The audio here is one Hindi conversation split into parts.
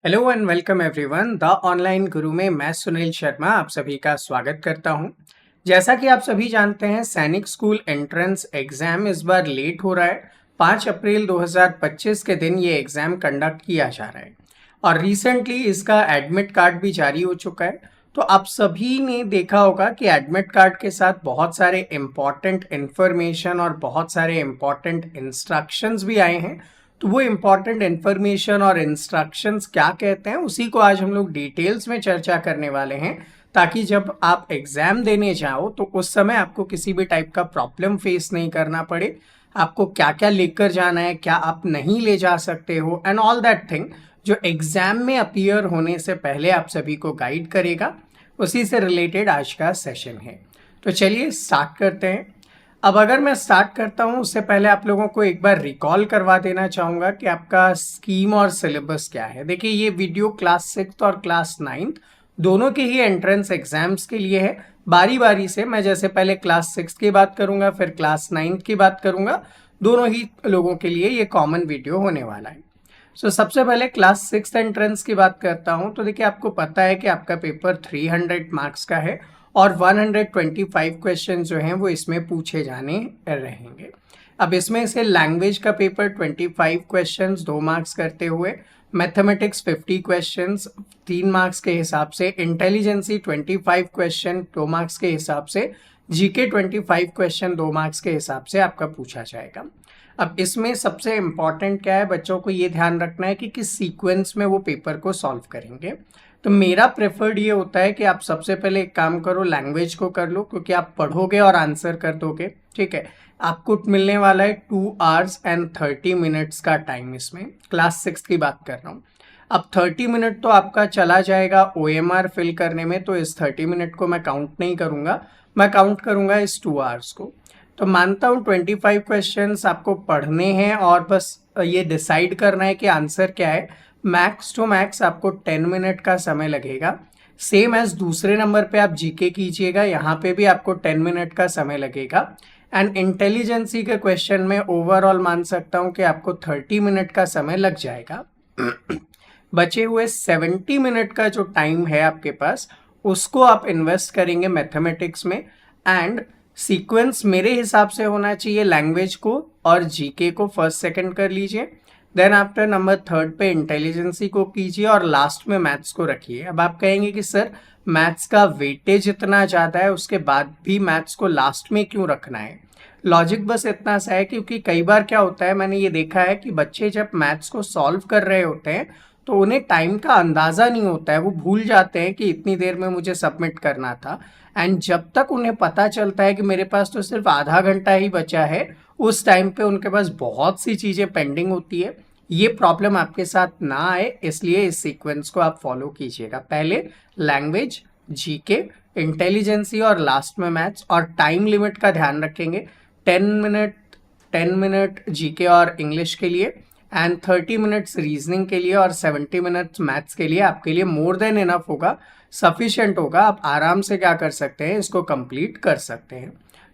Hello and welcome everyone. The online गुरु में मैं सुनील शर्मा आप सभी का स्वागत करता हूं। जैसा कि आप सभी जानते हैं, सैनिक स्कूल एंट्रेंस एग्जाम इस बार लेट हो रहा है। 5 अप्रैल 2025 के दिन ये एग्जाम कंडक्ट किया जा रहा है और रिसेंटली इसका एडमिट कार्ड भी जारी हो चुका है। तो आप सभी ने देखा होगा कि एडमिट कार्ड के साथ बहुत सारे इंपॉर्टेंट इंफॉर्मेशन और बहुत सारे इंपॉर्टेंट इंस्ट्रक्शंस भी आए हैं। तो वो इम्पॉर्टेंट इन्फॉर्मेशन और इंस्ट्रक्शंस क्या कहते हैं, उसी को आज हम लोग डिटेल्स में चर्चा करने वाले हैं, ताकि जब आप एग्जाम देने जाओ तो उस समय आपको किसी भी टाइप का प्रॉब्लम फेस नहीं करना पड़े। आपको क्या क्या लेकर जाना है, क्या आप नहीं ले जा सकते हो, एंड ऑल दैट थिंग जो एग्जाम में अपीयर होने से पहले आप सभी को गाइड करेगा, उसी से रिलेटेड आज का सेशन है। तो चलिए स्टार्ट करते हैं। अब अगर मैं स्टार्ट करता हूं, उससे पहले आप लोगों को एक बार रिकॉल करवा देना चाहूँगा कि आपका स्कीम और सिलेबस क्या है। देखिए, ये वीडियो क्लास 6 और क्लास 9 दोनों के ही एंट्रेंस एग्जाम्स के लिए है। बारी बारी से मैं जैसे पहले क्लास 6 की बात करूंगा, फिर क्लास 9 की बात करूंगा। दोनों ही लोगों के लिए ये कॉमन वीडियो होने वाला है। सबसे पहले क्लास 6 एंट्रेंस की बात करता हूं। तो देखिए, आपको पता है कि आपका पेपर 300 मार्क्स का है और 125 क्वेश्चन जो हैं वो इसमें पूछे जाने रहेंगे। अब इसमें से लैंग्वेज का पेपर 25 क्वेश्चंस 2 मार्क्स करते हुए, मैथमेटिक्स 50 क्वेश्चंस 3 मार्क्स के हिसाब से, इंटेलिजेंसी 25 क्वेश्चन 2 मार्क्स के हिसाब से, जीके 25 क्वेश्चन 2 मार्क्स के हिसाब से आपका पूछा जाएगा। अब इसमें सबसे इम्पॉर्टेंट क्या है, बच्चों को ये ध्यान रखना है कि किस सीक्वेंस में वो पेपर को सॉल्व करेंगे। तो मेरा प्रेफर्ड ये होता है कि आप सबसे पहले एक काम करो, लैंग्वेज को कर लो, क्योंकि आप पढ़ोगे और आंसर कर दोगे। ठीक है, आपको मिलने वाला है 2 hours and 30 minutes का टाइम। इसमें क्लास 6 की बात कर रहा हूँ। अब 30 मिनट तो आपका चला जाएगा OMR फिल करने में, तो इस 30 मिनट को मैं काउंट नहीं करूँगा, मैं काउंट करूँगा इस 2 hours को। तो मानता हूँ 25 क्वेश्चंस आपको पढ़ने हैं और बस ये डिसाइड करना है कि आंसर क्या है। मैक्स टू मैक्स आपको 10 मिनट का समय लगेगा। सेम एज दूसरे नंबर पे आप जीके कीजिएगा, यहाँ पे भी आपको 10 मिनट का समय लगेगा। एंड इंटेलिजेंसी के क्वेश्चन में ओवरऑल मान सकता हूँ कि आपको 30 मिनट का समय लग जाएगा। बचे हुए 70 मिनट का जो टाइम है आपके पास, उसको आप इन्वेस्ट करेंगे मैथमेटिक्स में। एंड सीक्वेंस मेरे हिसाब से होना चाहिए, लैंग्वेज को और जीके को फर्स्ट सेकंड कर लीजिए, देन आफ्टर नंबर 3 पे इंटेलिजेंसी को कीजिए और लास्ट में मैथ्स को रखिए। अब आप कहेंगे कि सर मैथ्स का वेटेज इतना ज़्यादा है, उसके बाद भी मैथ्स को लास्ट में क्यों रखना है। लॉजिक बस इतना सा है क्योंकि कई बार क्या होता है, मैंने ये देखा है कि बच्चे जब मैथ्स को सॉल्व कर रहे होते हैं तो उन्हें टाइम का अंदाज़ा नहीं होता है, वो भूल जाते हैं कि इतनी देर में मुझे सबमिट करना था। एंड जब तक उन्हें पता चलता है कि मेरे पास तो सिर्फ आधा घंटा ही बचा है, उस टाइम पे उनके पास बहुत सी चीज़ें पेंडिंग होती है। ये प्रॉब्लम आपके साथ ना आए, इसलिए इस सीक्वेंस को आप फॉलो कीजिएगा। पहले लैंग्वेज, जीके, इंटेलिजेंसी और लास्ट में मैथ्स, और टाइम लिमिट का ध्यान रखेंगे। 10 मिनट जीके और इंग्लिश के लिए, एंड 30 मिनट्स रीजनिंग के लिए और 70 मिनट्स मैथ्स के लिए आपके लिए मोर देन इनफ होगा, सफिशिएंट होगा। आप आराम से क्या कर सकते हैं, इसको कंप्लीट कर सकते हैं।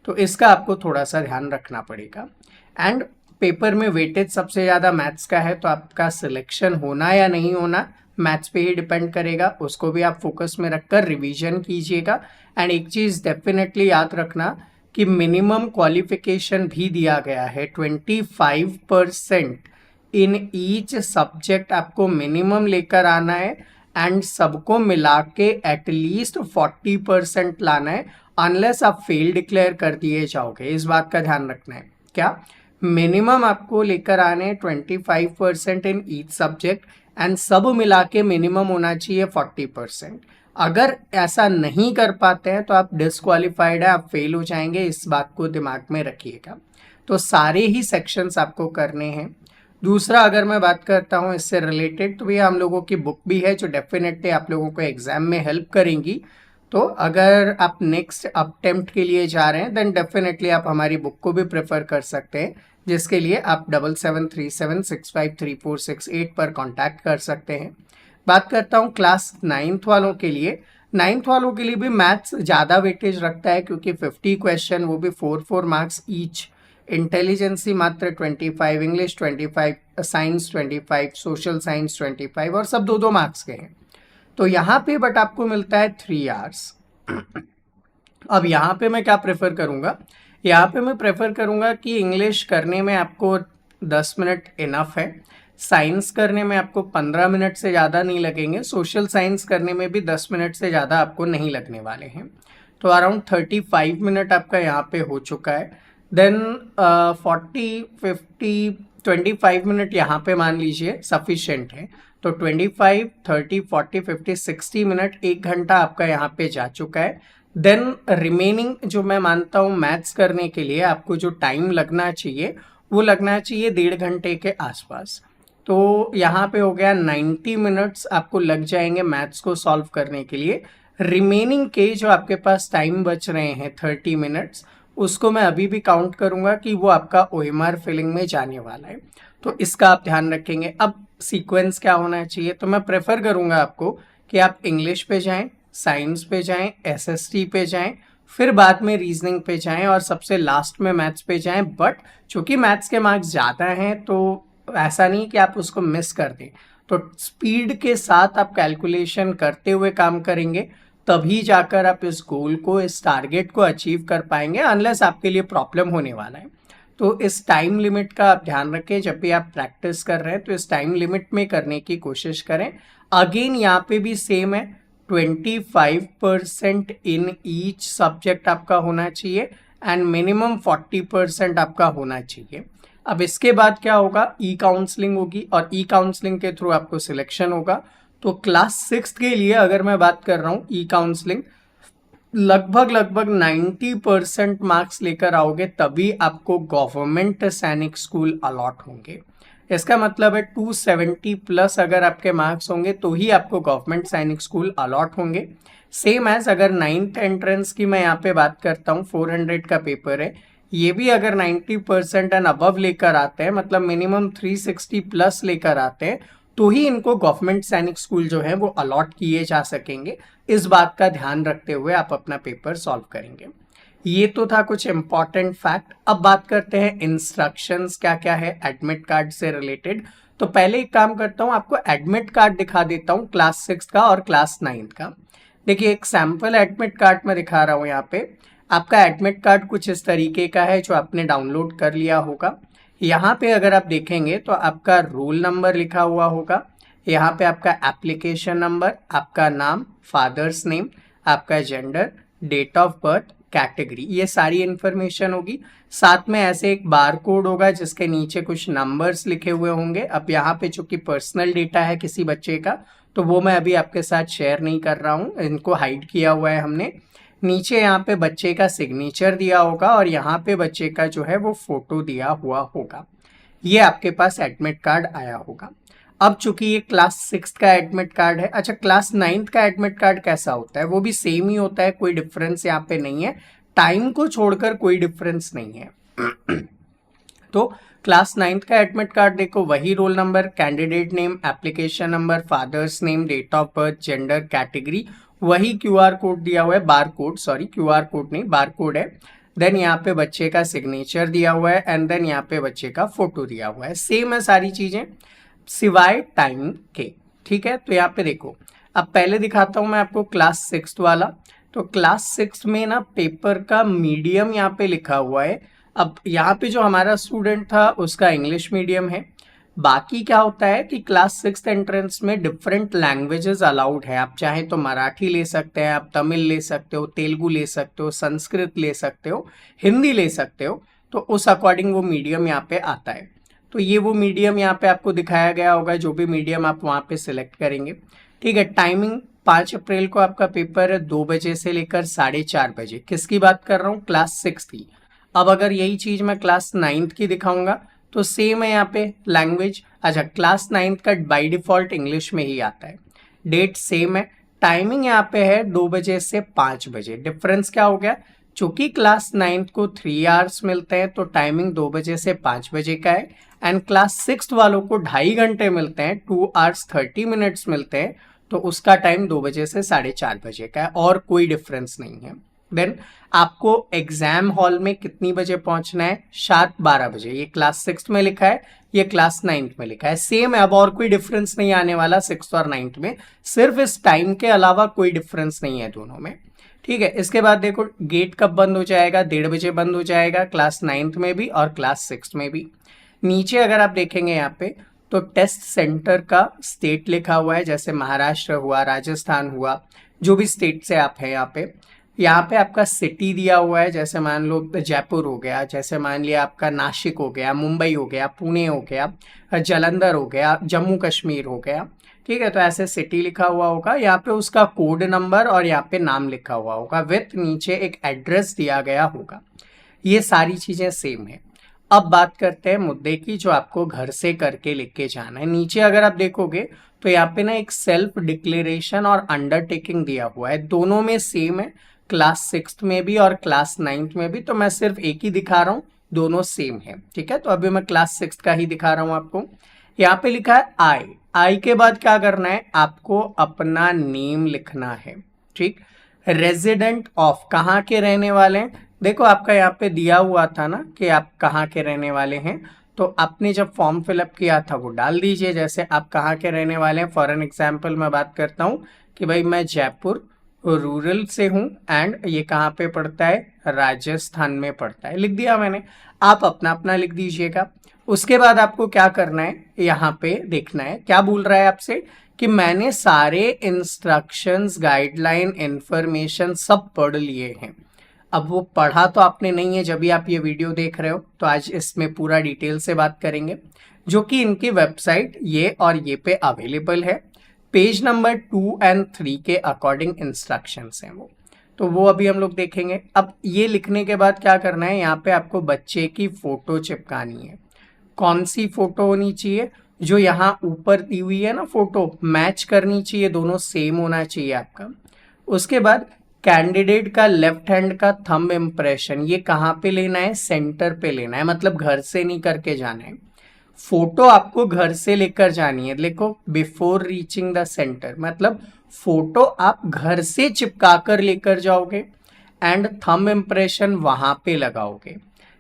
तो इसका आपको थोड़ा सा ध्यान रखना पड़ेगा। एंड पेपर में वेटेज सबसे ज़्यादा मैथ्स का है, तो आपका सिलेक्शन होना या नहीं होना मैथ्स पे ही डिपेंड करेगा। उसको भी आप फोकस में रखकर रिवीजन कीजिएगा। एंड एक चीज़ डेफिनेटली याद रखना कि मिनिमम क्वालिफिकेशन भी दिया गया है, 25% इन ईच सब्जेक्ट आपको मिनिमम लेकर आना है। एंड सबको मिला के एटलीस्ट 40% लाना है, अनलेस आप फेल डिक्लेयर कर दिए जाओगे। इस बात का ध्यान रखना है। क्या मिनिमम आपको लेकर आने हैं 25% इन ईच सब्जेक्ट, एंड सब मिला के मिनिमम होना चाहिए 40%। अगर ऐसा नहीं कर पाते हैं तो आप डिस्क्वालिफाइड है, आप फेल हो जाएंगे। इस बात को दिमाग में रखिएगा। तो सारे ही सेक्शंस आपको करने हैं। दूसरा, अगर मैं बात करता हूँ इससे रिलेटेड, तो भैया हम लोगों की बुक भी है जो डेफिनेटली आप लोगों को एग्जाम में हेल्प करेंगी। तो अगर आप नेक्स्ट अटेम्प्ट के लिए जा रहे हैं, देन डेफिनेटली आप हमारी बुक को भी प्रेफर कर सकते हैं, जिसके लिए आप 7737653468 पर कांटेक्ट कर सकते हैं। बात करता हूँ क्लास 9th वालों के लिए। 9th वालों के लिए भी मैथ्स ज़्यादा वेटेज रखता है, क्योंकि 50 क्वेश्चन, वो भी 4 मार्क्स ईच, इंटेलिजेंसी मात्र 25, इंग्लिश 25, साइंस 25, सोशल साइंस 25 और सब 2-2 मार्क्स के हैं। तो यहाँ पे बट आपको मिलता है 3 आवर्स। अब यहाँ पे मैं क्या प्रेफर करूँगा, यहाँ पे मैं प्रेफर करूँगा कि इंग्लिश करने में आपको 10 मिनट इनफ है, साइंस करने में आपको 15 मिनट से ज़्यादा नहीं लगेंगे, सोशल साइंस करने में भी 10 मिनट से ज़्यादा आपको नहीं लगने वाले हैं। तो अराउंड 35 मिनट आपका यहाँ पे हो चुका है। देन 40, 50, 25 मिनट यहाँ पे मान लीजिए सफिशिएंट है। तो 25, 30, 40, 50, 60 मिनट, 1 घंटा आपका यहाँ पे जा चुका है। देन रिमेनिंग जो मैं मानता हूँ मैथ्स करने के लिए आपको जो टाइम लगना चाहिए वो लगना चाहिए 1.5 घंटे के आसपास। तो यहाँ पे हो गया 90 मिनट्स आपको लग जाएंगे मैथ्स को सॉल्व करने के लिए। रिमेनिंग के जो आपके पास टाइम बच रहे हैं 30 मिनट्स, उसको मैं अभी भी काउंट करूँगा कि वो आपका OMR फिलिंग में जाने वाला है। तो इसका आप ध्यान रखेंगे। अब सीक्वेंस क्या होना चाहिए, तो मैं प्रेफर करूँगा आपको कि आप इंग्लिश पे जाएं, साइंस पे जाएं, SST पे जाएं, फिर बाद में रीजनिंग पे जाएं और सबसे लास्ट में मैथ्स पे जाएं। बट चूंकि मैथ्स के मार्क्स ज़्यादा हैं तो ऐसा नहीं कि आप उसको मिस कर दें। तो स्पीड के साथ आप कैलकुलेशन करते हुए काम करेंगे, तभी जाकर आप इस गोल को, इस टारगेट को अचीव कर पाएंगे, अनलेस आपके लिए प्रॉब्लम होने वाला है। तो इस टाइम लिमिट का आप ध्यान रखें, जब भी आप प्रैक्टिस कर रहे हैं तो इस टाइम लिमिट में करने की कोशिश करें। अगेन यहाँ पे भी सेम है, 25% इन ईच सब्जेक्ट आपका होना चाहिए एंड मिनिमम 40% आपका होना चाहिए। अब इसके बाद क्या होगा, ई काउंसलिंग होगी और ई काउंसलिंग के थ्रू आपको सिलेक्शन होगा। तो क्लास 6 के लिए अगर मैं बात कर रहा हूँ, ई काउंसलिंग लगभग 90% मार्क्स लेकर आओगे तभी आपको गवर्नमेंट सैनिक स्कूल अलॉट होंगे। इसका मतलब है 270 प्लस अगर आपके मार्क्स होंगे तो ही आपको गवर्नमेंट सैनिक स्कूल अलॉट होंगे। सेम एज अगर 9th एंट्रेंस की मैं यहाँ पे बात करता हूँ, 400 का पेपर है, ये भी अगर 90% एंड अबव लेकर आते हैं, मतलब मिनिमम 360 प्लस लेकर आते हैं, तो ही इनको गवर्नमेंट सैनिक स्कूल जो है वो अलॉट किए जा सकेंगे। इस बात का ध्यान रखते हुए आप अपना पेपर सॉल्व करेंगे। ये तो था कुछ इंपॉर्टेंट फैक्ट। अब बात करते हैं इंस्ट्रक्शंस क्या क्या है एडमिट कार्ड से रिलेटेड। तो पहले एक काम करता हूँ, आपको एडमिट कार्ड दिखा देता हूँ क्लास 6 का और क्लास 9 का। देखिए एक सैम्पल एडमिट कार्ड मैं दिखा रहा हूँ यहाँ पे। आपका एडमिट कार्ड कुछ इस तरीके का है जो आपने डाउनलोड कर लिया होगा। यहाँ पे अगर आप देखेंगे तो आपका रोल नंबर लिखा हुआ होगा, यहाँ पे आपका एप्लीकेशन नंबर, आपका नाम, फादर्स नेम, आपका gender, date of birth, category, ये सारी इन्फॉर्मेशन होगी। साथ में ऐसे एक बार कोड होगा जिसके नीचे कुछ नंबर्स लिखे हुए होंगे। अब यहाँ पे चूंकि पर्सनल डेटा है किसी बच्चे का, तो वो मैं अभी आपके साथ शेयर नहीं कर रहा हूँ, इनको हाइड किया हुआ है हमने। नीचे यहाँ पे बच्चे का सिग्नेचर दिया होगा और यहाँ पे बच्चे का जो है वो फोटो दिया हुआ होगा। ये आपके पास एडमिट कार्ड आया होगा। अब चूंकि ये क्लास 6 का एडमिट कार्ड है, अच्छा क्लास 9 का एडमिट कार्ड कैसा होता है, वो भी सेम ही होता है, कोई डिफरेंस यहाँ पे नहीं है, टाइम को छोड़कर कोई डिफरेंस नहीं है। तो क्लास 9 का एडमिट कार्ड देखो, वही roll number, candidate name, application number, father's name, date of birth, gender, category, वही क्यूआर कोड दिया हुआ है, bar code, sorry QR code नहीं बार कोड है। देन यहाँ पे बच्चे का सिग्नेचर दिया हुआ है एंड देन यहाँ पे बच्चे का फोटो दिया हुआ है। सेम है सारी चीजें सिवाय टाइम के, ठीक है। तो यहाँ पे देखो, अब पहले दिखाता हूँ मैं आपको क्लास 6 वाला। तो क्लास 6 में ना पेपर का मीडियम यहाँ पे लिखा हुआ है। अब यहाँ पे जो हमारा स्टूडेंट था उसका इंग्लिश मीडियम है। बाकी क्या होता है कि क्लास 6 एंट्रेंस में डिफरेंट लैंग्वेजेस अलाउड है। आप चाहें तो मराठी ले सकते हैं, आप तमिल ले सकते हो, तेलुगु ले सकते हो, संस्कृत ले सकते हो, हिंदी ले सकते हो। तो उस अकॉर्डिंग वो मीडियम यहाँ पे आता है। तो ये वो मीडियम यहाँ पे आपको दिखाया गया होगा, जो भी मीडियम आप वहाँ पे सिलेक्ट करेंगे, ठीक है। टाइमिंग 5 अप्रैल को आपका पेपर है 2 बजे से लेकर 4:30 बजे। किसकी बात कर रहा हूँ, क्लास 6 की। अब अगर यही चीज मैं क्लास 9 की दिखाऊंगा तो सेम है यहाँ पे लैंग्वेज। अच्छा क्लास 9 का बाय डिफॉल्ट इंग्लिश में ही आता है। डेट सेम है, टाइमिंग यहाँ पे है 2 बजे से 5 बजे। डिफरेंस क्या हो गया, चूंकि क्लास 9 को 3 आवर्स मिलते हैं तो टाइमिंग 2 बजे से 5 बजे का है एंड क्लास 6 वालों को 2.5 घंटे मिलते हैं, 2 आवर्स 30 मिनट्स मिलते हैं, तो उसका टाइम 2 बजे से 4:30 बजे का है और कोई डिफरेंस नहीं है। देन आपको एग्जाम हॉल में कितनी बजे पहुंचना है, शार्प 12 बजे। ये क्लास 6 में लिखा है, ये क्लास 9 में लिखा है, सेम है। अब और कोई डिफरेंस नहीं आने वाला 6 और 9 में, सिर्फ इस टाइम के अलावा कोई डिफरेंस नहीं है दोनों में, ठीक है। इसके बाद देखो गेट कब बंद हो जाएगा, 1:30 बजे बंद हो जाएगा, क्लास 9 में भी और क्लास 6 में भी। नीचे अगर आप देखेंगे यहाँ पे तो टेस्ट सेंटर का स्टेट लिखा हुआ है, जैसे महाराष्ट्र हुआ, राजस्थान हुआ, जो भी स्टेट से आप हैं यहाँ पे आपका सिटी दिया हुआ है, जैसे मान लो जयपुर हो गया, जैसे मान लिया आपका नासिक हो गया, मुंबई हो गया, पुणे हो गया, जालंधर हो गया, जम्मू कश्मीर हो गया, ठीक है। तो ऐसे सिटी लिखा हुआ होगा, यहाँ पे उसका कोड नंबर और यहाँ पे नाम लिखा हुआ होगा, विथ नीचे एक एड्रेस दिया गया होगा। ये सारी चीजें सेम है। अब बात करते हैं मुद्दे की, जो आपको घर से करके लेके जाना है। नीचे अगर आप देखोगे तो यहाँ पे ना एक सेल्फ डिक्लेरेशन और अंडरटेकिंग दिया हुआ है, दोनों में सेम है, क्लास 6 में भी और क्लास 9 में भी। तो मैं सिर्फ एक ही दिखा रहा हूँ, दोनों सेम है, ठीक है। तो अभी मैं क्लास 6 का ही दिखा रहा हूँ आपको। यहाँ पे लिखा है आई के बाद क्या करना है, आपको अपना नेम लिखना है, ठीक। रेजिडेंट ऑफ, कहाँ के रहने वाले हैं, देखो आपका यहाँ पे दिया हुआ था ना कि आप कहाँ के रहने वाले हैं, तो आपने जब फॉर्म फिलअप किया था वो डाल दीजिए, जैसे आप कहाँ के रहने वाले हैं। फॉर एन एग्जाम्पल मैं बात करता हूँ कि भाई मैं जयपुर रूरल से हूँ एंड ये कहाँ पे पड़ता है, राजस्थान में पड़ता है, लिख दिया मैंने। आप अपना अपना लिख दीजिएगा। उसके बाद आपको क्या करना है, यहाँ पे देखना है क्या बोल रहा है आपसे, कि मैंने सारे इंस्ट्रक्शंस, गाइडलाइन, इंफॉर्मेशन सब पढ़ लिए हैं। अब वो पढ़ा तो आपने नहीं है जब भी आप ये वीडियो देख रहे हो, तो आज इसमें पूरा डिटेल से बात करेंगे, जो कि इनकी वेबसाइट ये और ये पे अवेलेबल है। पेज नंबर 2 और 3 के अकॉर्डिंग इंस्ट्रक्शंस हैं वो अभी हम लोग देखेंगे। अब ये लिखने के बाद क्या करना है, यहाँ पे आपको बच्चे की फोटो चिपकानी है। कौन सी फोटो होनी चाहिए, जो यहाँ ऊपर दी हुई है ना फोटो, मैच करनी चाहिए, दोनों सेम होना चाहिए आपका। उसके बाद कैंडिडेट का लेफ्ट हैंड का थंब इम्प्रेशन, ये कहाँ पे लेना है, सेंटर पे लेना है, मतलब घर से नहीं करके जाना है। फोटो आपको घर से लेकर जानी है, देखो बिफोर रीचिंग द सेंटर, मतलब फोटो आप घर से चिपका कर लेकर जाओगे एंड थंब इम्प्रेशन वहां पे लगाओगे।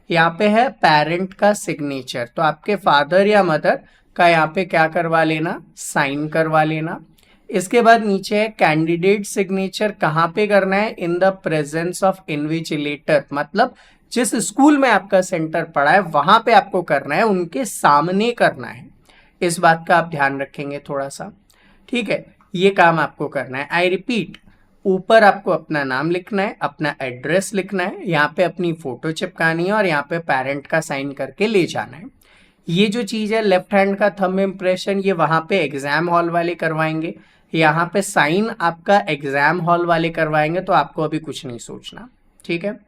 यहाँ पे है पेरेंट का सिग्नेचर, तो आपके फादर या मदर का यहाँ पे क्या करवा लेना, साइन करवा लेना। इसके बाद नीचे है कैंडिडेट सिग्नेचर, कहाँ पे करना है, in the presence of invigilator, मतलब जिस स्कूल में आपका सेंटर पड़ा है वहां पे आपको करना है, उनके सामने करना है। इस बात का आप ध्यान रखेंगे थोड़ा सा, ठीक है। ये काम आपको करना है। आई रिपीट, ऊपर आपको अपना नाम लिखना है, अपना एड्रेस लिखना है, यहाँ पे अपनी फोटो चिपकानी है और यहाँ पे पेरेंट का साइन करके ले जाना है। ये जो चीज है लेफ्ट हैंड का थंब इम्प्रेशन, ये वहां पे एग्जाम हॉल वाले करवाएंगे, यहाँ पे साइन आपका एग्जाम हॉल वाले करवाएंगे, तो आपको अभी कुछ नहीं सोचना, ठीक है।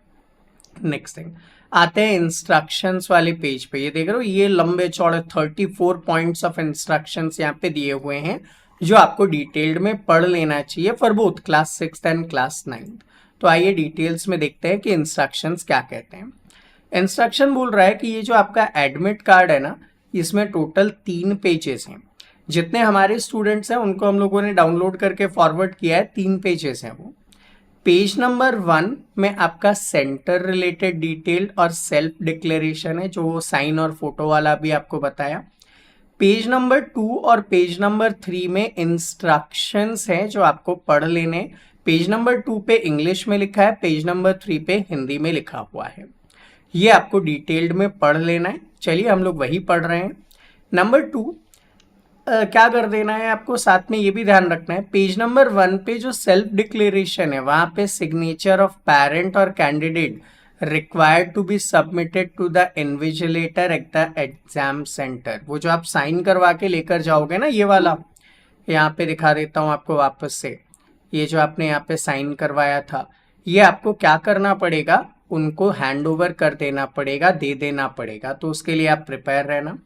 नेक्स्ट थिंग आते हैं इंस्ट्रक्शंस वाले पेज पे। ये देख रहे हो, ये लंबे चौड़े 34 पॉइंट्स ऑफ इंस्ट्रक्शंस यहाँ पे दिए हुए हैं, जो आपको डिटेल्ड में पढ़ लेना चाहिए for both class 6 and class 9। तो आइए डिटेल्स में देखते हैं कि इंस्ट्रक्शंस क्या कहते हैं। इंस्ट्रक्शन बोल रहा है कि ये जो आपका एडमिट कार्ड है ना, इसमें टोटल 3 पेजेस हैं। जितने हमारे स्टूडेंट्स हैं उनको हम लोगों ने डाउनलोड करके फॉरवर्ड किया है, 3 पेजेस हैं वो। पेज नंबर 1 में आपका सेंटर रिलेटेड डिटेल और सेल्फ डिक्लेरेशन है, जो साइन और फोटो वाला भी आपको बताया। पेज नंबर 2 और पेज नंबर 3 में इंस्ट्रक्शंस हैं जो आपको पढ़ लेने। पेज नंबर 2 पे इंग्लिश में लिखा है, पेज नंबर 3 पे हिंदी में लिखा हुआ है। ये आपको डिटेल्ड में पढ़ लेना है। चलिए हम लोग वही पढ़ रहे हैं। नंबर 2 क्या कर देना है आपको, साथ में ये भी ध्यान रखना है, पेज नंबर 1 पे जो सेल्फ डिक्लेरेशन है वहां पे सिग्नेचर ऑफ पेरेंट और candidate required to be submitted to the invigilator at the exam centre. वो जो आप साइन करवा के लेकर जाओगे ना, ये वाला यहाँ पे दिखा देता हूँ आपको वापस से। ये जो आपने यहाँ पे साइन करवाया था, ये आपको क्या करना पड़ेगा, उनको हैंड ओवर कर देना पड़ेगा, दे देना पड़ेगा। तो उसके लिए आप प्रिपेयर रहना।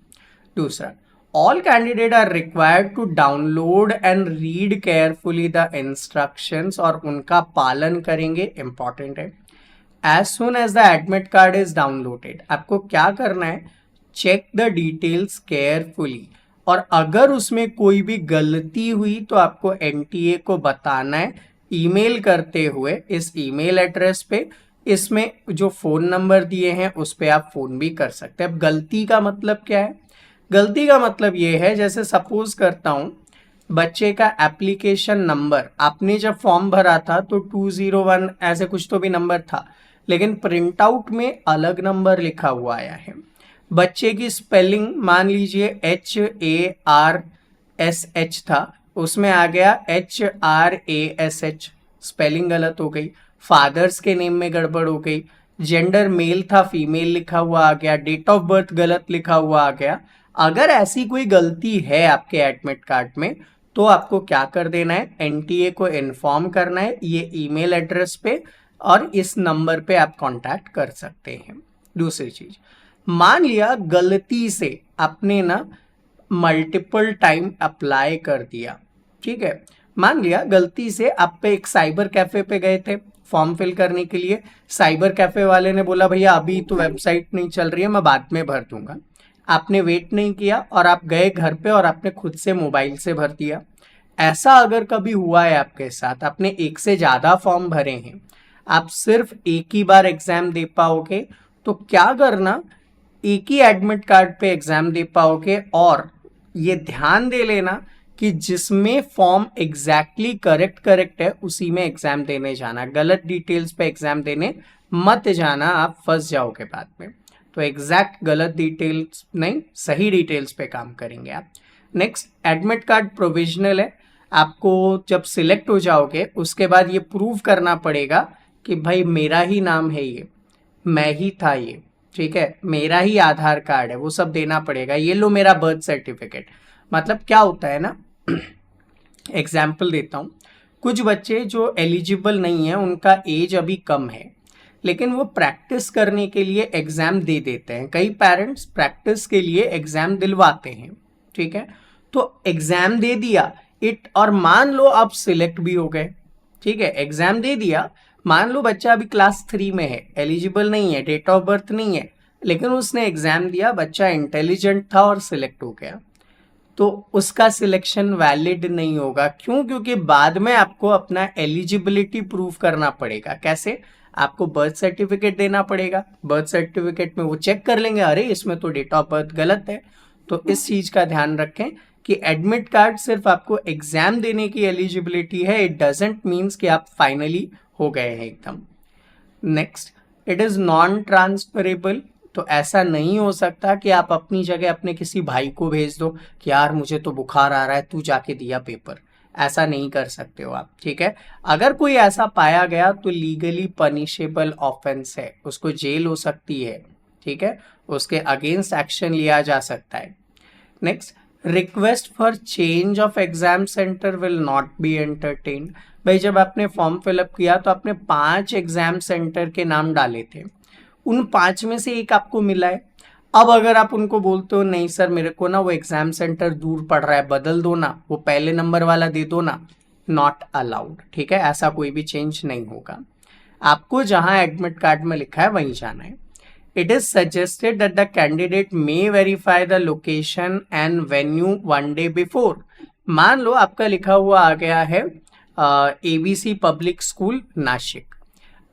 दूसरा, all candidates are required to download and read carefully the instructions, और उनका पालन करेंगे, important है। as soon as the admit card is downloaded, आपको क्या करना है, check the details carefully, और अगर उसमें कोई भी गलती हुई तो आपको NTA को बताना है ईमेल करते हुए इस ईमेल एड्रेस पे, इसमें जो फ़ोन नंबर दिए हैं उस पे आप फ़ोन भी कर सकते हैं। अब गलती का मतलब क्या है? गलती का मतलब ये है, जैसे सपोज करता हूँ बच्चे का एप्लीकेशन नंबर, आपने जब फॉर्म भरा था तो 201 ऐसे कुछ तो भी नंबर था, लेकिन प्रिंट आउट में अलग नंबर लिखा हुआ आया है। बच्चे की स्पेलिंग मान लीजिए HARSH था, उसमें आ गया HRASH, स्पेलिंग गलत हो गई। फादर्स के नेम में गड़बड़ हो गई, जेंडर मेल था फीमेल लिखा हुआ आ गया, डेट ऑफ बर्थ गलत लिखा हुआ आ गया। अगर ऐसी कोई गलती है आपके एडमिट कार्ड में तो आपको क्या कर देना है, एनटीए को इन्फॉर्म करना है ये ईमेल एड्रेस पे, और इस नंबर पे आप कांटेक्ट कर सकते हैं। दूसरी चीज, मान लिया गलती से आपने ना मल्टीपल टाइम अप्लाई कर दिया, ठीक है, मान लिया गलती से आप पे एक साइबर कैफे पे गए थे फॉर्म फिल करने के लिए, साइबर कैफे वाले ने बोला भैया अभी तो वेबसाइट नहीं चल रही है, मैं बाद में भर दूंगा। आपने वेट नहीं किया और आप गए घर पे और आपने खुद से मोबाइल से भर दिया। ऐसा अगर कभी हुआ है आपके साथ, आपने एक से ज्यादा फॉर्म भरे हैं, आप सिर्फ एक ही बार एग्जाम दे पाओगे, तो क्या करना, एक ही एडमिट कार्ड पे एग्जाम दे पाओगे। और ये ध्यान दे लेना कि जिसमें फॉर्म एग्जैक्टली करेक्ट है उसी में एग्जाम देने जाना, गलत डिटेल्स पे एग्जाम देने मत जाना, आप फंस जाओगे बाद में। तो एग्जैक्ट गलत डिटेल्स नहीं, सही डिटेल्स पे काम करेंगे आप। नेक्स्ट, एडमिट कार्ड प्रोविजनल है, आपको जब सिलेक्ट हो जाओगे उसके बाद ये प्रूव करना पड़ेगा कि भाई मेरा ही नाम है ये, मैं ही था ये, ठीक है, मेरा ही आधार कार्ड है, वो सब देना पड़ेगा। ये लो मेरा बर्थ सर्टिफिकेट। मतलब क्या होता है ना, एग्जाम्पल देता हूँ, कुछ बच्चे जो एलिजिबल नहीं है, उनका एज अभी कम है, लेकिन वो प्रैक्टिस करने के लिए एग्जाम दे देते हैं। कई पेरेंट्स प्रैक्टिस के लिए एग्जाम दिलवाते हैं, ठीक है, तो एग्जाम दे दिया इट, और मान लो आप सिलेक्ट भी हो गए, ठीक है, एग्जाम दे दिया, मान लो बच्चा अभी क्लास 3 में है, एलिजिबल नहीं है, डेट ऑफ बर्थ नहीं है, लेकिन उसने एग्जाम दिया, बच्चा इंटेलिजेंट था और सिलेक्ट हो गया, तो उसका सिलेक्शन वैलिड नहीं होगा। क्यों? क्योंकि बाद में आपको अपना एलिजिबिलिटी प्रूव करना पड़ेगा। कैसे? आपको बर्थ सर्टिफिकेट देना पड़ेगा, बर्थ सर्टिफिकेट में वो चेक कर लेंगे, अरे इसमें तो डेट ऑफ बर्थ गलत है। तो इस चीज का ध्यान रखें कि एडमिट कार्ड सिर्फ आपको एग्जाम देने की एलिजिबिलिटी है, इट डजेंट मीन्स कि आप फाइनली हो गए हैं एकदम। Next, it is non transferable, तो ऐसा नहीं हो सकता कि आप अपनी जगह अपने किसी भाई को भेज दो कि यार मुझे तो बुखार आ रहा है, तू जाके दिया पेपर, ऐसा नहीं कर सकते हो आप, ठीक है। अगर कोई ऐसा पाया गया तो लीगली पनिशेबल ऑफेंस है, उसको जेल हो सकती है, ठीक है, उसके अगेंस्ट एक्शन लिया जा सकता है। Next, request for change of exam centre will not be entertained. भाई जब आपने फॉर्म फिलअप किया तो आपने 5 एग्जाम सेंटर के नाम डाले थे, उन 5 में से एक आपको मिला है। अब अगर आप उनको बोलते हो नहीं सर मेरे को ना वो एग्जाम सेंटर दूर पड़ रहा है, बदल दो ना, वो पहले नंबर वाला दे दो ना, नॉट अलाउड, ठीक है, ऐसा कोई भी चेंज नहीं होगा। आपको जहां एडमिट कार्ड में लिखा है वहीं जाना है। It is suggested that the candidate may verify the location and venue one day before. मान लो आपका लिखा हुआ आ गया है ABC पब्लिक स्कूल नासिक।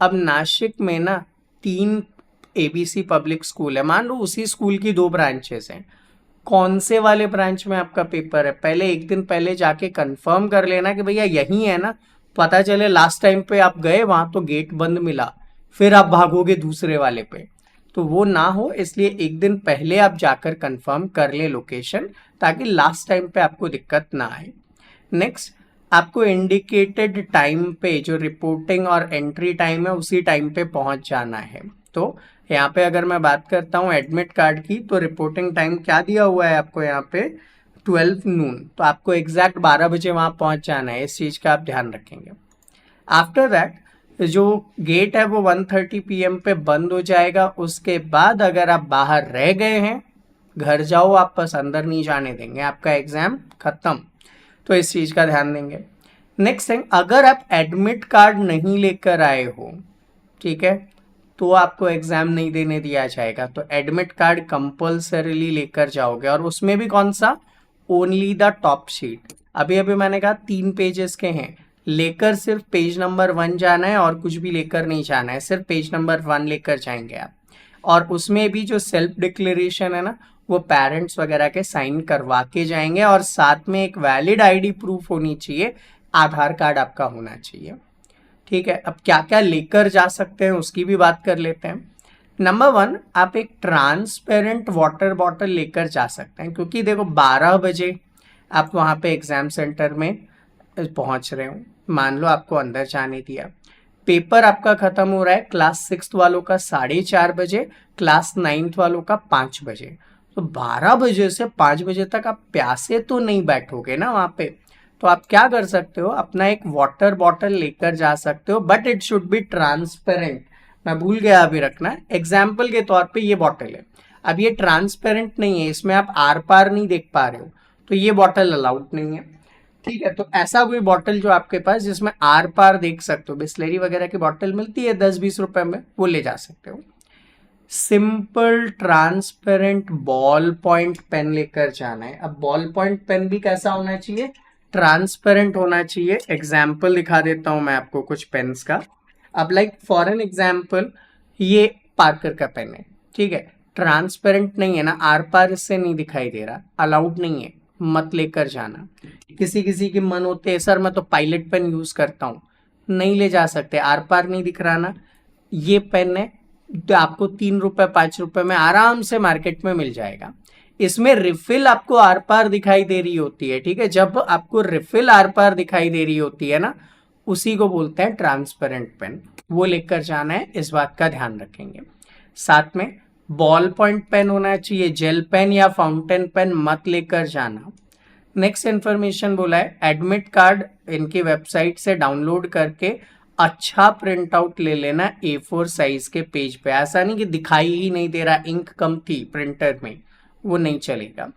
अब नासिक में ना 3 ABC पब्लिक स्कूल है, मान लो उसी स्कूल की 2 ब्रांचेस हैं, कौन से वाले ब्रांच में आपका पेपर है, पहले एक दिन पहले जाके कंफर्म कर लेना कि भैया यही है ना। पता चले लास्ट टाइम पे आप गए वहां तो गेट बंद मिला, फिर आप भागोगे दूसरे वाले पे, तो वो ना हो, इसलिए एक दिन पहले आप जाकर कंफर्म कर ले लोकेशन, ताकि लास्ट टाइम पे आपको दिक्कत ना आए। नेक्स्ट, आपको इंडिकेटेड टाइम पे जो रिपोर्टिंग और एंट्री टाइम है उसी टाइम पे पहुंच जाना है। तो यहाँ पे अगर मैं बात करता हूँ एडमिट कार्ड की, तो रिपोर्टिंग टाइम क्या दिया हुआ है आपको यहाँ पे 12 नून, तो आपको एग्जैक्ट 12 बजे वहां पहुंच जाना है, इस चीज का आप ध्यान रखेंगे। आफ्टर दैट जो गेट है वो 1:30 PM पे बंद हो जाएगा। उसके बाद अगर आप बाहर रह गए हैं, घर जाओ वापस, अंदर नहीं जाने देंगे, आपका एग्जाम खत्म। तो इस चीज का ध्यान देंगे। नेक्स्ट थिंग, अगर आप एडमिट कार्ड नहीं लेकर आए हो, ठीक है, तो आपको एग्जाम नहीं देने दिया जाएगा। तो एडमिट कार्ड कंपल्सरीली लेकर जाओगे, और उसमें भी कौन सा, ओनली द टॉप शीट। अभी अभी मैंने कहा 3 पेजेस के हैं, लेकर सिर्फ पेज नंबर 1 जाना है और कुछ भी लेकर नहीं जाना है, सिर्फ पेज नंबर 1 लेकर जाएंगे आप। और उसमें भी जो सेल्फ डिक्लेरेशन है ना, वो पेरेंट्स वगैरह के साइन करवा के जाएंगे, और साथ में एक वैलिड आईडी प्रूफ होनी चाहिए, आधार कार्ड आपका होना चाहिए। ठीक है, अब क्या क्या लेकर जा सकते हैं उसकी भी बात कर लेते हैं। नंबर 1, आप एक ट्रांसपेरेंट वाटर बॉटल लेकर जा सकते हैं, क्योंकि देखो 12 बजे आप वहाँ पे एग्जाम सेंटर में पहुँच रहे हो, मान लो आपको अंदर जाने दिया, पेपर आपका खत्म हो रहा है क्लास 6 वालों का 4:30 बजे, क्लास 9 वालों का 5 बजे, तो 12 बजे से 5 बजे तक आप प्यासे तो नहीं बैठोगे ना वहाँ पे। तो आप क्या कर सकते हो, अपना एक वाटर बॉटल लेकर जा सकते हो, but it should be transparent. मैं भूल गया अभी रखना, एग्जाम्पल के तौर पे ये बॉटल है, अब ये ट्रांसपेरेंट नहीं है, इसमें आप आर पार नहीं देख पा रहे हो, तो ये बॉटल अलाउड नहीं है। ठीक है, तो ऐसा कोई बॉटल जो आपके पास जिसमें आर पार देख सकते हो, बिस्लेरी वगैरह की बॉटल मिलती है 10-20 रुपए में, वो ले जा सकते हो। Simple transparent ball point pen लेकर जाना है। अब बॉल पॉइंट पेन भी कैसा होना चाहिए, ट्रांसपेरेंट होना चाहिए। एग्जाम्पल दिखा देता हूं मैं आपको कुछ पेन्स का। अब लाइक फॉर एन एग्जाम्पल, ये पार्कर का पेन है, ठीक है, ट्रांसपेरेंट नहीं है ना, आर पार इससे नहीं दिखाई दे रहा, अलाउड नहीं है, मत लेकर जाना। किसी किसी के मन होते हैं सर मैं तो पायलट पेन यूज करता हूँ, नहीं ले जा सकते, आर पार नहीं दिख रहा ना। ये पेन है तो आपको 3 रुपए 5 रुपए में आराम से मार्केट में मिल जाएगा। इसमें रिफिल आपको आर पार दिखाई दे रही होती है, ठीक है, जब आपको रिफिल आर पार दिखाई दे रही होती है ना, उसी को बोलते हैं ट्रांसपेरेंट पेन, वो लेकर जाना है, इस बात का ध्यान रखेंगे। साथ में बॉल पॉइंट पेन होना चाहिए, जेल पेन या फाउंटेन पेन मत लेकर जाना। नेक्स्ट इन्फॉर्मेशन बोला है, एडमिट कार्ड इनकी वेबसाइट से डाउनलोड करके अच्छा प्रिंट आउट ले लेना A4 साइज के पेज पे, ऐसा नहीं कि दिखाई ही नहीं दे रहा, इंक कम थी प्रिंटर में, वो नहीं चलेगा।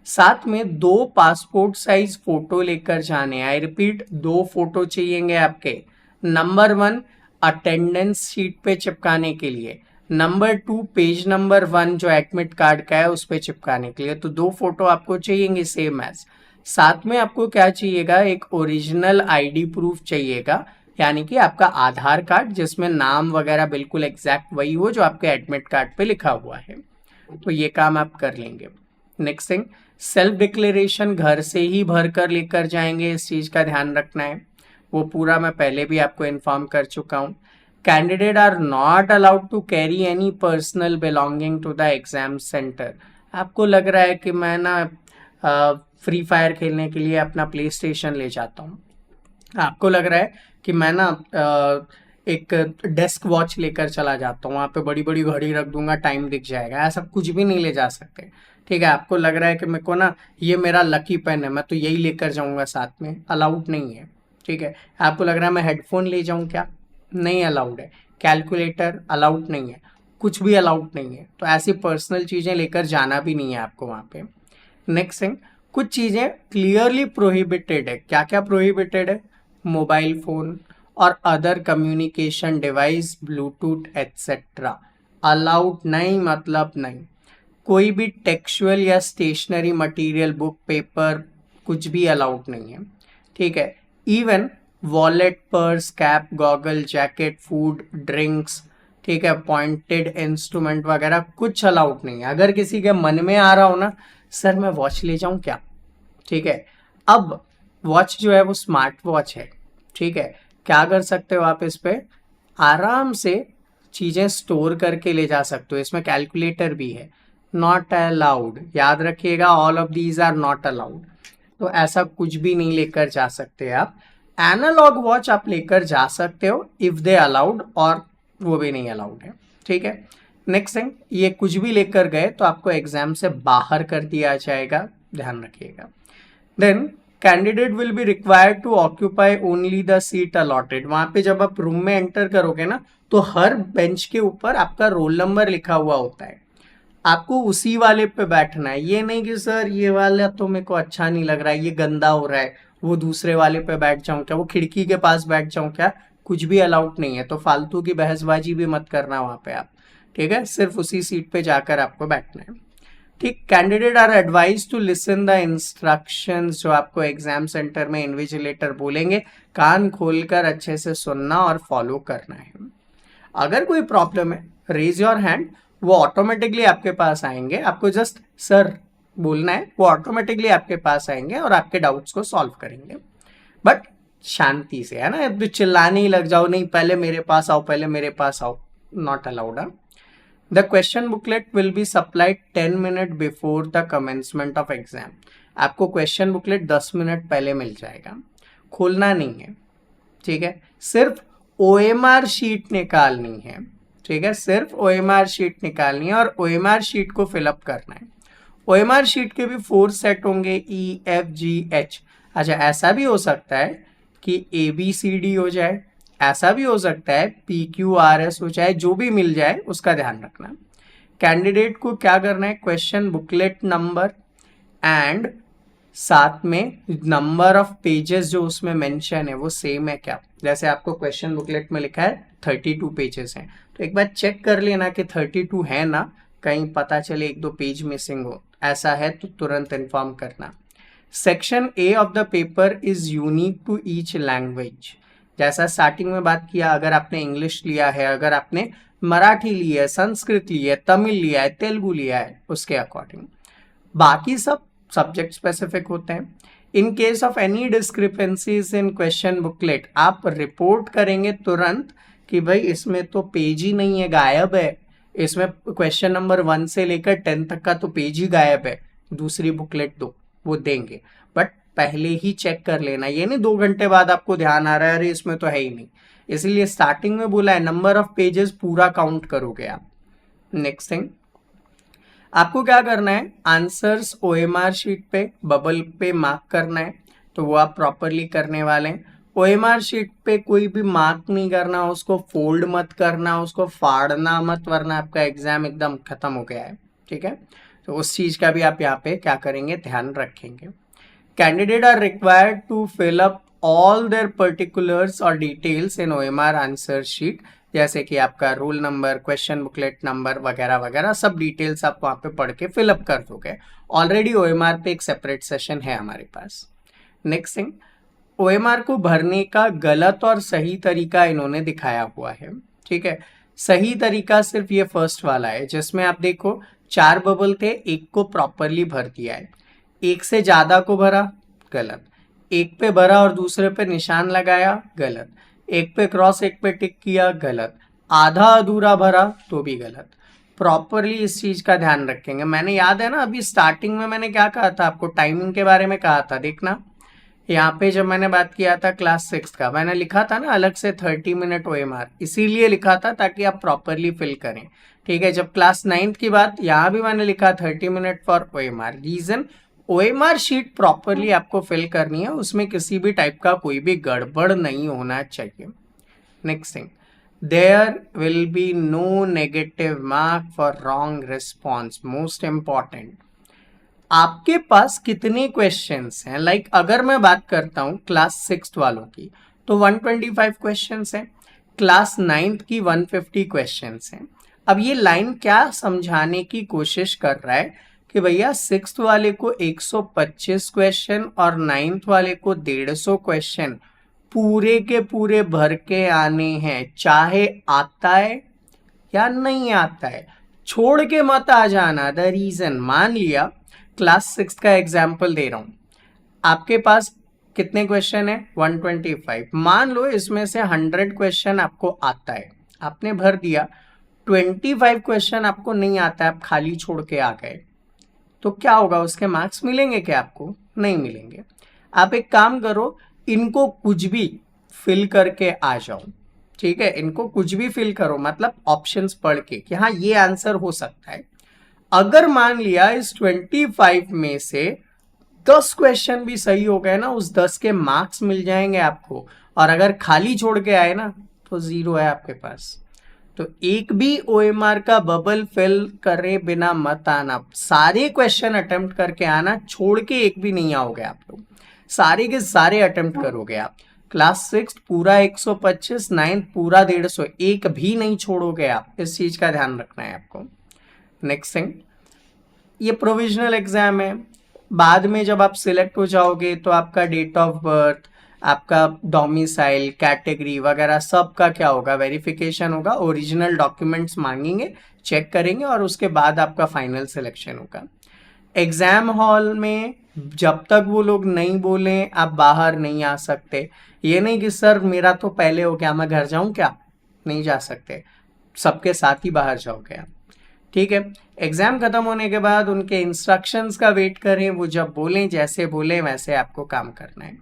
साथ में 2 पासपोर्ट साइज फोटो लेकर जाने, आई रिपीट 2 फोटो चाहिएंगे आपके। नंबर 1 अटेंडेंस शीट पे चिपकाने के लिए, नंबर 2 पेज नंबर 1 जो एडमिट कार्ड का है उस पे चिपकाने के लिए, तो 2 फोटो आपको चाहिएंगे सेम एज। साथ में आपको क्या चाहिएगा, एक ओरिजिनल आईडी प्रूफ चाहिएगा, यानी कि आपका आधार कार्ड जिसमें नाम वगैरह बिल्कुल एग्जैक्ट वही हो जो आपके एडमिट कार्ड पे लिखा हुआ है, तो ये काम आप कर लेंगे। नेक्स्ट थिंग, सेल्फ डिक्लेरेशन घर से ही भर कर लेकर जाएंगे, इस चीज का ध्यान रखना है, वो पूरा मैं पहले भी आपको इन्फॉर्म कर चुका हूँ। Candidate are not allowed to carry any personal belonging to the exam centre. आपको लग रहा है कि मैं ना फ्री फायर खेलने के लिए अपना प्ले स्टेशन ले जाता हूँ, आपको लग रहा है कि मैं ना एक डेस्क वॉच लेकर चला जाता हूँ, वहाँ पे बड़ी बड़ी घड़ी रख दूंगा, टाइम दिख जाएगा, ऐसा कुछ भी नहीं ले जा सकते। ठीक है, आपको लग रहा है कि मेरे को ना ये मेरा लकी पेन है, मैं तो यही लेकर जाऊंगा साथ में, अलाउड नहीं है। ठीक है, आपको लग रहा है मैं हेडफोन ले जाऊं क्या, नहीं अलाउड है। कैलकुलेटर अलाउड नहीं है, कुछ भी अलाउड नहीं है, तो ऐसी पर्सनल चीज़ें लेकर जाना भी नहीं है आपको वहाँ पे। नेक्स्ट थिंग, कुछ चीज़ें क्लियरली प्रोहिबिटेड है, क्या क्या प्रोहिबिटेड है, मोबाइल फोन और other communication device, Bluetooth etcetera allowed नहीं, मतलब नहीं। कोई भी टेक्सचुअल या स्टेशनरी मटेरियल, बुक पेपर, कुछ भी अलाउड नहीं है। ठीक है, even wallet, purse, cap, goggle, jacket, food, drinks, ठीक है, पॉइंटेड इंस्ट्रूमेंट वगैरह कुछ अलाउड नहीं है। अगर किसी के मन में आ रहा हो ना सर मैं वॉच ले जाऊं क्या, ठीक है, अब वॉच जो है वो स्मार्ट वॉच है, ठीक है, क्या कर सकते हो आप इस पे आराम से चीज़ें स्टोर करके ले जा सकते हो, इसमें कैलकुलेटर भी है। नॉट अलाउड, याद रखिएगा, all of these are not allowed, तो ऐसा कुछ भी नहीं लेकर जा सकते आप। एनालॉग वॉच आप लेकर जा सकते हो इफ दे अलाउड, और वो भी नहीं अलाउड है। ठीक है, नेक्स्ट थिंग, ये कुछ भी लेकर गए तो आपको एग्जाम से बाहर कर दिया जाएगा, ध्यान रखिएगा। Then candidate will be required to occupy only the seat allotted. वहां पे जब आप रूम में एंटर करोगे ना तो हर बेंच के ऊपर आपका रोल नंबर लिखा हुआ होता है, आपको उसी वाले पे बैठना है। ये नहीं कि सर ये वाला तो मेरे को अच्छा नहीं लग रहा है, ये गंदा हो रहा है, वो दूसरे वाले पे बैठ जाऊं क्या, वो खिड़की के पास बैठ जाऊं क्या, कुछ भी अलाउड नहीं है। तो फालतू की बहसबाजी भी मत करना वहां पे आप, ठीक है, सिर्फ उसी सीट पे जाकर आपको बैठना है। ठीक, candidate are advise to listen the instructions, जो आपको एग्जाम सेंटर में इन्विजिलेटर बोलेंगे, कान खोलकर अच्छे से सुनना और फॉलो करना है। अगर कोई प्रॉब्लम है, रेज योर हैंड, वो ऑटोमेटिकली आपके पास आएंगे, आपको जस्ट सर बोलना है, वो ऑटोमेटिकली आपके पास आएंगे और आपके डाउट्स को सॉल्व करेंगे। बट शांति से, है ना, अब चिल्लाने ही लग जाओ, नहीं पहले मेरे पास आओ, पहले मेरे पास आओ, not allowed. The question booklet will be supplied 10 minute before the commencement of exam. आपको क्वेश्चन बुकलेट 10 मिनट पहले मिल जाएगा, खोलना नहीं है, ठीक है, सिर्फ OMR शीट निकालनी है, ठीक है, सिर्फ OMR शीट निकालनी है और OMR शीट को फिलअप करना है। OMR शीट के भी 4 सेट होंगे, EFGH। अच्छा, ऐसा भी हो सकता है कि ABCD हो जाए, ऐसा भी हो सकता है PQRS हो जाए, जो भी मिल जाए उसका ध्यान रखना। कैंडिडेट को क्या करना है, क्वेश्चन बुकलेट नंबर एंड साथ में नंबर ऑफ पेजेस जो उसमें मेंशन है वो सेम है क्या। जैसे आपको क्वेश्चन बुकलेट में लिखा है 32 पेजेस हैं, तो एक बार चेक कर लेना कि 32 है ना, कहीं पता चले 1-2 पेज मिसिंग हो, ऐसा है तो तुरंत इन्फॉर्म करना। Section A of the paper is unique to each language. जैसा स्टार्टिंग में बात किया, अगर आपने इंग्लिश लिया है, अगर आपने मराठी लिया है, संस्कृत लिया है, तमिल लिया है, तेलुगु लिया है, उसके अकॉर्डिंग। बाकी सब सब्जेक्ट स्पेसिफिक होते हैं। In case of any discrepancies in question booklet, आप रिपोर्ट करेंगे तुरंत कि भाई इसमें तो पेज ही नहीं है, गायब है, इसमें क्वेश्चन नंबर 1 से लेकर 10 तक का तो पेज ही गायब है, दूसरी बुकलेट दो, वो देंगे। बट पहले ही चेक कर लेना, ये नहीं 2 घंटे बाद आपको ध्यान आ रहा है अरे इसमें तो है ही नहीं, इसलिए स्टार्टिंग में बोला है नंबर ऑफ पेजेस पूरा काउंट करोगे आप। नेक्स्ट थिंग, आपको क्या करना है, आंसर्स OMR शीट पे बबल पे मार्क करना है, तो वो आप प्रॉपरली करने वाले हैं। OMR शीट पे कोई भी मार्क नहीं करना, उसको फोल्ड मत करना, उसको फाड़ना मत, वरना आपका एग्जाम एकदम खत्म हो गया है, ठीक है। तो उस चीज का भी आप यहाँ पे क्या करेंगे, ध्यान रखेंगे। Candidate are required to fill up all their particulars और details in OMR answer sheet, जैसे कि आपका roll number, question booklet number वगैरह वगैरह, सब डिटेल्स आप वहाँ पे पढ़ के फिलअप कर दोगे। ऑलरेडी OMR पे एक सेपरेट सेशन है हमारे पास। नेक्स्ट थिंग, OMR को भरने का गलत और सही तरीका इन्होंने दिखाया हुआ है, ठीक है। सही तरीका सिर्फ ये फर्स्ट वाला है, जिसमें आप देखो 4 बबल थे, एक को प्रॉपरली भर दिया है, एक से ज्यादा को भरा, गलत, एक पे भरा और दूसरे पे निशान लगाया, गलत, एक पे क्रॉस एक पे टिक किया, गलत, आधा अधूरा भरा तो भी गलत। प्रॉपरली इस चीज का ध्यान रखेंगे। मैंने याद है ना अभी स्टार्टिंग में मैंने क्या कहा था आपको, टाइमिंग के बारे में कहा था, देखना यहाँ पे जब मैंने बात किया था क्लास 6 का, मैंने लिखा था ना अलग से 30 मिनट OMR, इसीलिए लिखा था ताकि आप प्रॉपरली फिल करें, ठीक है। जब क्लास 9th की बात, यहाँ भी मैंने लिखा 30 minute for OMR, reason OMR sheet properly आपको फिल करनी है, उसमें किसी भी टाइप का कोई भी गड़बड़ नहीं होना चाहिए। Next thing, there will be no negative mark for wrong response, most important. आपके पास कितने क्वेश्चंस हैं, लाइक अगर मैं बात करता हूं क्लास 6 वालों की तो 125 क्वेश्चंस हैं, क्लास 9th की 150 क्वेश्चंस हैं। अब ये लाइन क्या समझाने की कोशिश कर रहा है कि भैया 6th वाले को 125 क्वेश्चन और 9th वाले को 150 क्वेश्चन पूरे के पूरे भर के आने हैं, चाहे आता है या नहीं आता है, छोड़ के मत आ जाना। द रीजन, मान लिया क्लास 6 का एग्जाम्पल दे रहा हूं, आपके पास कितने क्वेश्चन है, 125, मान लो इसमें से 100 क्वेश्चन आपको आता है, आपने भर दिया, 25 क्वेश्चन आपको नहीं आता है, आप खाली छोड़ के आ गए, तो क्या होगा, उसके मार्क्स मिलेंगे क्या आपको, नहीं मिलेंगे। आप एक काम करो, इनको कुछ भी फिल करके आ जाओ, ठीक है, इनको कुछ भी फिल करो, मतलब ऑप्शंस पढ़ के कि हाँ ये आंसर हो सकता है। अगर मान लिया इस 25 में से 10 क्वेश्चन भी सही हो गए ना, उस 10 के मार्क्स मिल जाएंगे आपको, और अगर खाली छोड़ के आए ना तो 0 है आपके पास। तो एक भी OMR का बबल फिल करे बिना मत आना, सारे क्वेश्चन अटेम्प्ट करके आना, छोड़ के एक भी नहीं आओगे आप लोग, सारे के सारे अटेम्प्ट करोगे आप। क्लास 6 पूरा 125, 9th पूरा 150, एक भी नहीं छोड़ोगे आप, इस चीज का ध्यान रखना है आपको। नेक्स्ट थिंग, ये प्रोविजनल एग्जाम है। बाद में जब आप सिलेक्ट हो जाओगे तो आपका डेट ऑफ बर्थ, आपका डोमिसाइल, कैटेगरी वगैरह सब का क्या होगा, वेरिफिकेशन होगा, ओरिजिनल डॉक्यूमेंट्स मांगेंगे, चेक करेंगे और उसके बाद आपका फाइनल सिलेक्शन होगा। एग्जाम हॉल में जब तक वो लोग नहीं बोले आप बाहर नहीं आ सकते। ये नहीं कि सर मेरा तो पहले हो गया मैं घर जाऊं क्या, नहीं जा सकते, सबके साथ ही बाहर जाओगे आप। ठीक है, एग्जाम खत्म होने के बाद उनके इंस्ट्रक्शंस का वेट करें, वो जब बोलें जैसे बोले वैसे आपको काम करना है।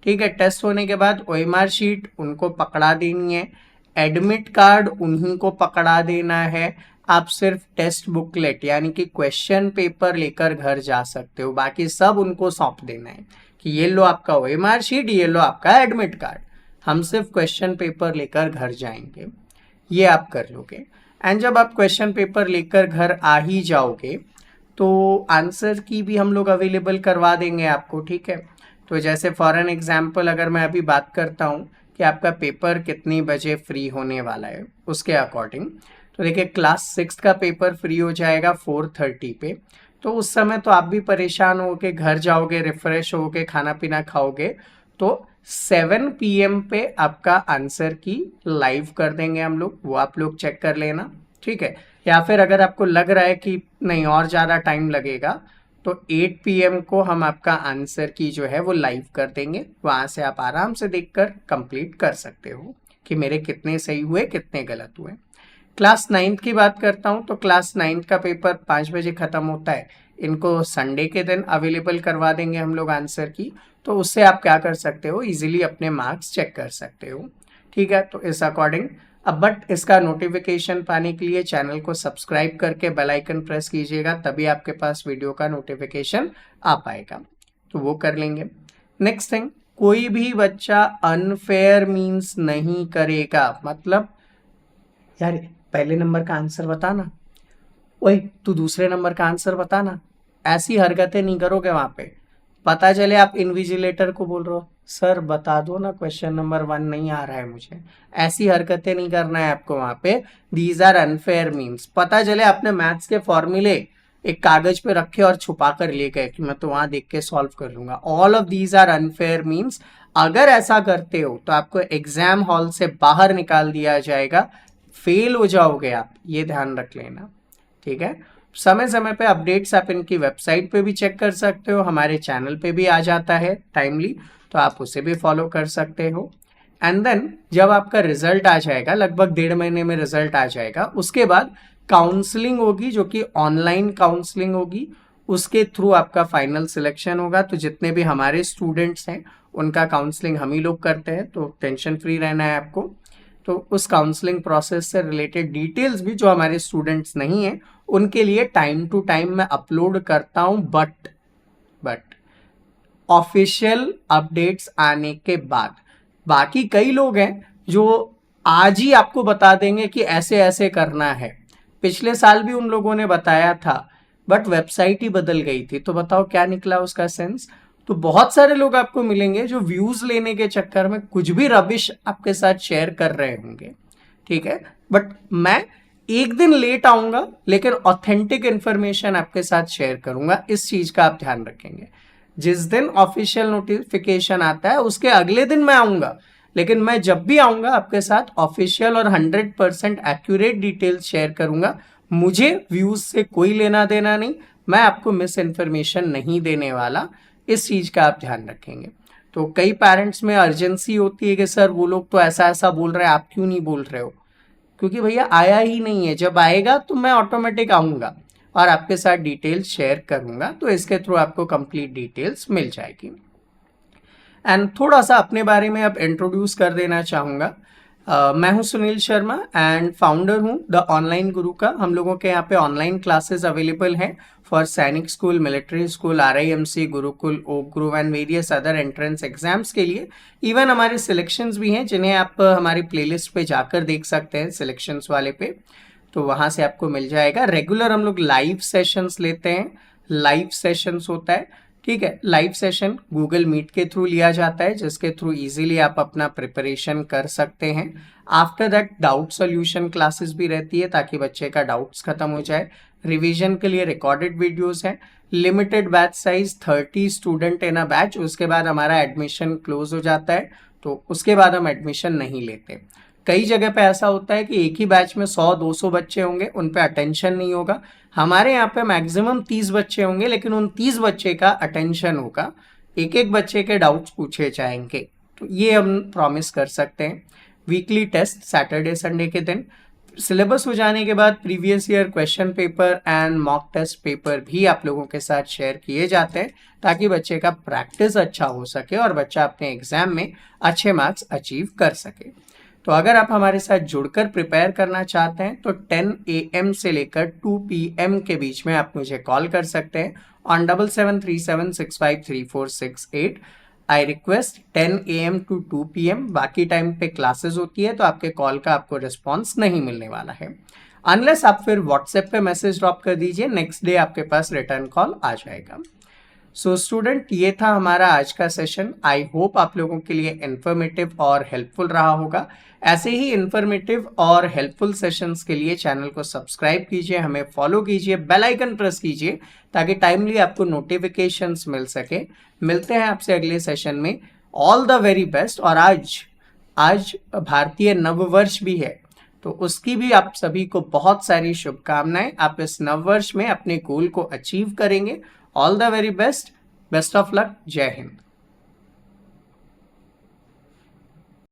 ठीक है, टेस्ट होने के बाद ओएमआर शीट उनको पकड़ा देनी है, एडमिट कार्ड उन्हीं को पकड़ा देना है। आप सिर्फ टेस्ट बुकलेट यानी कि क्वेश्चन पेपर लेकर घर जा सकते हो, बाकी सब उनको सौंप देना है कि ये लो आपका ओएमआर शीट, ये लो आपका एडमिट कार्ड, हम सिर्फ क्वेश्चन पेपर लेकर घर जाएंगे। ये आप कर लोगे। एंड जब आप क्वेश्चन पेपर लेकर घर आ ही जाओगे तो आंसर की भी हम लोग अवेलेबल करवा देंगे आपको। ठीक है, तो जैसे फॉर एन एग्जाम्पल अगर मैं अभी बात करता हूँ कि आपका पेपर कितनी बजे फ्री होने वाला है उसके अकॉर्डिंग, तो देखिए क्लास 6 का पेपर फ्री हो जाएगा 4:30 पे। तो उस समय तो आप भी परेशान होके घर जाओगे, रिफ्रेश होके खाना पीना खाओगे, तो 7 PM पे आपका आंसर की लाइव कर देंगे हम लोग, वो आप लोग चेक कर लेना। ठीक है, या फिर अगर आपको लग रहा है कि नहीं और ज़्यादा टाइम लगेगा तो 8 PM को हम आपका आंसर की जो है वो लाइव कर देंगे, वहाँ से आप आराम से देखकर कंप्लीट कर सकते हो कि मेरे कितने सही हुए कितने गलत हुए। क्लास 9th की बात करता हूँ तो क्लास 9th का पेपर 5 बजे ख़त्म होता है, इनको संडे के दिन अवेलेबल करवा देंगे हम लोग आंसर की, तो उससे आप क्या कर सकते हो, इजीली अपने मार्क्स चेक कर सकते हो। ठीक है, तो इस अकॉर्डिंग अब बट इसका नोटिफिकेशन पाने के लिए चैनल को सब्सक्राइब करके बेल आइकन प्रेस कीजिएगा, तभी आपके पास वीडियो का नोटिफिकेशन आ पाएगा, तो वो कर लेंगे। नेक्स्ट थिंग, कोई भी बच्चा अनफेयर मीन्स नहीं करेगा, मतलब यार पहले नंबर का आंसर बताना, ओए तू दूसरे नंबर का आंसर बताना, ऐसी हरकतें नहीं करोगे वहां पे। पता चले आप इन्विजिलेटर को बोल रहे हो सर बता दो ना क्वेश्चन नंबर 1 नहीं आ रहा है मुझे, ऐसी हरकतें नहीं करना है आपको वहां पे। These are unfair means. पता चले आपने मैथ्स के फॉर्मूले एक कागज पे रखे और छुपा कर ले गए कि मैं तो वहां देख के सॉल्व कर लूंगा, all of these are unfair means. अगर ऐसा करते हो तो आपको एग्जाम हॉल से बाहर निकाल दिया जाएगा, फेल हो जाओगे आप, ये ध्यान रख लेना। ठीक है, समय समय पे अपडेट्स आप इनकी वेबसाइट पे भी चेक कर सकते हो, हमारे चैनल पे भी आ जाता है टाइमली, तो आप उसे भी फॉलो कर सकते हो। एंड देन जब आपका रिजल्ट आ जाएगा, लगभग 1.5 महीने में रिजल्ट आ जाएगा, उसके बाद काउंसलिंग होगी जो कि ऑनलाइन काउंसलिंग होगी, उसके थ्रू आपका फाइनल सिलेक्शन होगा। तो जितने भी हमारे स्टूडेंट्स हैं उनका काउंसलिंग हम ही लोग करते हैं, तो टेंशन फ्री रहना है आपको। तो उस काउंसलिंग प्रोसेस से रिलेटेड डिटेल्स भी जो हमारे स्टूडेंट्स नहीं हैं उनके लिए टाइम टू टाइम मैं अपलोड करता हूं, बट ऑफिशियल अपडेट्स आने के बाद। बाकी कई लोग हैं जो आज ही आपको बता देंगे कि ऐसे ऐसे करना है, पिछले साल भी उन लोगों ने बताया था बट वेबसाइट ही बदल गई थी, तो बताओ क्या निकला उसका सेंस। तो बहुत सारे लोग आपको मिलेंगे जो व्यूज लेने के चक्कर में कुछ भी रबिश आपके साथ शेयर कर रहे होंगे। ठीक है, बट मैं एक दिन लेट आऊंगा लेकिन ऑथेंटिक इंफॉर्मेशन आपके साथ शेयर करूंगा, इस चीज का आप ध्यान रखेंगे। जिस दिन ऑफिशियल नोटिफिकेशन आता है उसके अगले दिन मैं आऊंगा, लेकिन मैं जब भी आऊंगा आपके साथ ऑफिशियल और 100% एक्यूरेट डिटेल्स शेयर करूंगा। मुझे व्यूज से कोई लेना देना नहीं, मैं आपको मिस इन्फॉर्मेशन नहीं देने वाला, इस चीज का आप ध्यान रखेंगे। तो कई पेरेंट्स में अर्जेंसी होती है कि सर वो लोग तो ऐसा ऐसा बोल रहे हैं, आप क्यों नहीं बोल रहे हो, क्योंकि भैया आया ही नहीं है, जब आएगा तो मैं ऑटोमेटिक आऊंगा और आपके साथ डिटेल्स शेयर करूंगा, तो इसके थ्रू आपको कंप्लीट डिटेल्स मिल जाएगी। एंड थोड़ा सा अपने बारे में अब इंट्रोड्यूस कर देना चाहूँगा। मैं हूं सुनील शर्मा एंड फाउंडर हूं द ऑनलाइन गुरु का। हम लोगों के यहाँ पे ऑनलाइन क्लासेस अवेलेबल हैं for Sainik school, military school, RIMC, Gurukul, oak grove and various other entrance exams के लिए। इवन हमारे सिलेक्शंस भी हैं जिन्हें आप हमारी प्लेलिस्ट पे जाकर देख सकते हैं, सिलेक्शंस वाले पे, तो वहाँ से आपको मिल जाएगा। रेगुलर हम लोग लाइव सेशंस लेते हैं, लाइव सेशंस होता है ठीक है। लाइव सेशन गूगल मीट के थ्रू लिया जाता है, जिसके थ्रू इजीली आप अपना प्रिपरेशन कर सकते हैं। After that doubt solution classes भी रहती है, ताकि बच्चे का डाउट्स खत्म हो जाए। रिवीजन के लिए रिकॉर्डेड वीडियोस हैं। Limited batch size 30 student in a batch. उसके बाद हमारा एडमिशन क्लोज हो जाता है, तो उसके बाद हम एडमिशन नहीं लेते। कई जगह पे ऐसा होता है कि एक ही बैच में 100-200 बच्चे होंगे, उन पे अटेंशन नहीं होगा। हमारे यहाँ पे मैक्सिमम 30 बच्चे होंगे, लेकिन उन 30 बच्चे का अटेंशन होगा, एक एक बच्चे के डाउट्स पूछे जाएंगे। तो ये हम प्रॉमिस कर सकते हैं। वीकली टेस्ट सैटरडे संडे के दिन। सिलेबस हो जाने के बाद previous year question paper and mock test paper भी आप लोगों के साथ शेयर किए जाते हैं, ताकि बच्चे का प्रैक्टिस अच्छा हो सके और बच्चा अपने एग्जाम में अच्छे मार्क्स अचीव कर सके। तो अगर आप हमारे साथ जुड़कर प्रिपेयर करना चाहते हैं तो 10 AM से लेकर 2 PM के बीच में आप मुझे कॉल कर सकते हैं on 7737653468। I request 10 AM to 2 PM। बाकी टाइम पे क्लासेस होती है, तो आपके कॉल का आपको रिस्पॉन्स नहीं मिलने वाला है, अनलेस आप फिर व्हाट्सएप पे मैसेज ड्रॉप कर दीजिए, नेक्स्ट डे आपके पास रिटर्न कॉल आ जाएगा। सो स्टूडेंट, ये था हमारा आज का सेशन। आई होप आप लोगों के लिए इन्फॉर्मेटिव और हेल्पफुल रहा होगा। ऐसे ही इन्फॉर्मेटिव और हेल्पफुल सेशंस के लिए चैनल को सब्सक्राइब कीजिए, हमें फॉलो कीजिए, बेल आइकन प्रेस कीजिए, ताकि टाइमली आपको नोटिफिकेशंस मिल सके। मिलते हैं आपसे अगले सेशन में। All the very best. और आज भारतीय नववर्ष भी है, तो उसकी भी आप सभी को बहुत सारी शुभकामनाएं। आप इस नववर्ष में अपने गोल को अचीव करेंगे। All the very best. Best of luck. जय हिंद।